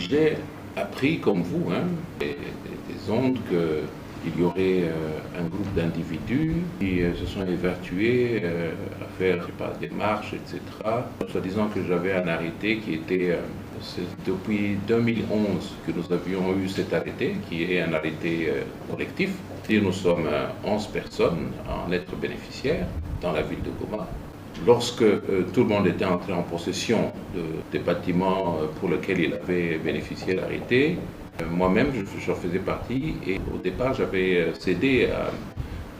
J'ai appris, comme vous, des ondes qu'il y aurait un groupe d'individus qui se sont évertués à faire, je sais pas, des marches, etc. Soit disant que j'avais un arrêté qui était, c'est depuis 2011 que nous avions eu cet arrêté, qui est un arrêté collectif. Et nous sommes 11 personnes à en être bénéficiaires dans la ville de Goma. Lorsque tout le monde était entré en possession des bâtiments pour lesquels il avait bénéficié l'arrêté, moi-même je faisais partie et au départ j'avais cédé à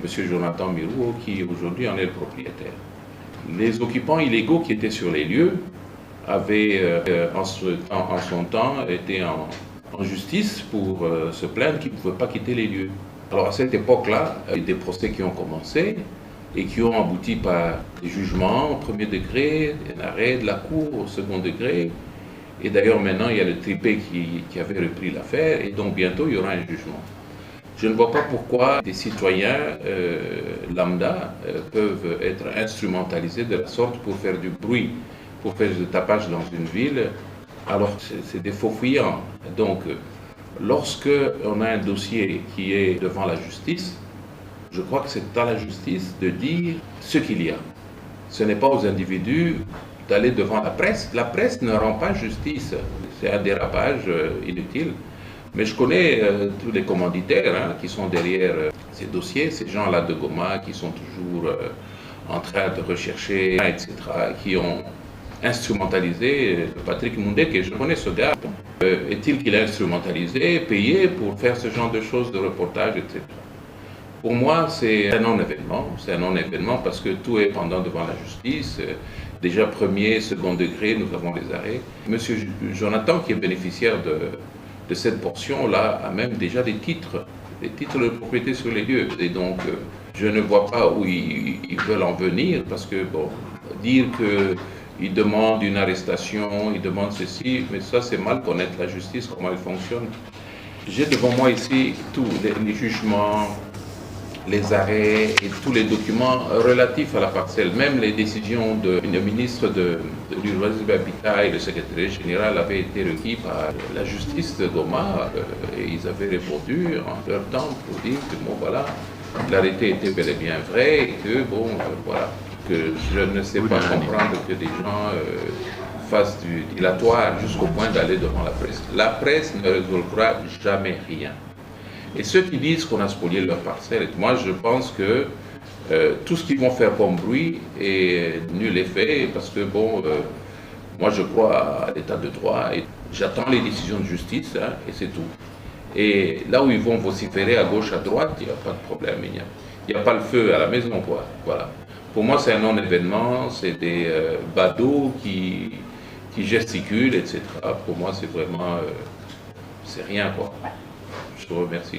M. Jonathan Mirou qui aujourd'hui en est le propriétaire. Les occupants illégaux qui étaient sur les lieux avaient en son temps été en justice pour se plaindre qu'ils ne pouvaient pas quitter les lieux. Alors à cette époque-là, il y a eu des procès qui ont commencé et qui ont abouti par des jugements au premier degré, un arrêt de la cour au second degré. Et d'ailleurs maintenant il y a le tripé qui avait repris l'affaire et donc bientôt il y aura un jugement. Je ne vois pas pourquoi des citoyens lambda peuvent être instrumentalisés de la sorte pour faire du bruit, pour faire du tapage dans une ville, alors c'est des faux fuyants. Donc lorsque on a un dossier qui est devant la justice, je crois que c'est à la justice de dire ce qu'il y a. Ce n'est pas aux individus d'aller devant la presse. La presse ne rend pas justice. C'est un dérapage inutile. Mais je connais tous les commanditaires qui sont derrière ces dossiers, ces gens-là de Goma qui sont toujours en train de rechercher, etc., qui ont instrumentalisé Patrick Mundé, que je connais ce gars. Est-il qu'il a instrumentalisé, payé pour faire ce genre de choses, de reportage, etc. Pour moi, c'est un non-événement. C'est un non-événement parce que tout est pendant devant la justice. Déjà premier, second degré, nous avons les arrêts. Monsieur Jonathan, qui est bénéficiaire de cette portion-là, a même déjà des titres de propriété sur les lieux. Et donc, je ne vois pas où ils veulent en venir parce que, bon, dire qu'ils demandent une arrestation, ils demandent ceci, mais ça, c'est mal connaître la justice, comment elle fonctionne. J'ai devant moi ici tous les jugements, les arrêts et tous les documents relatifs à la parcelle, même les décisions du ministre de l'Urbanisme et Habitat et le secrétaire général avaient été requis par la justice de Goma et ils avaient répondu en leur temps pour dire que bon voilà, l'arrêté était bel et bien vrai et que bon voilà, que je ne sais pas comprendre que des gens fassent du dilatoire jusqu'au point d'aller devant la presse. La presse ne résolvera jamais rien. Et ceux qui disent qu'on a spolié leur parcelle, moi je pense que tout ce qu'ils vont faire comme bruit est nul effet parce que bon, moi je crois à l'état de droit et j'attends les décisions de justice et c'est tout. Et là où ils vont vociférer à gauche, à droite, il n'y a pas de problème, il n'y a pas le feu à la maison quoi. Voilà. Pour moi c'est un non-événement, c'est des badauds qui gesticulent, etc. Pour moi c'est vraiment, c'est rien quoi. Je vous remercie.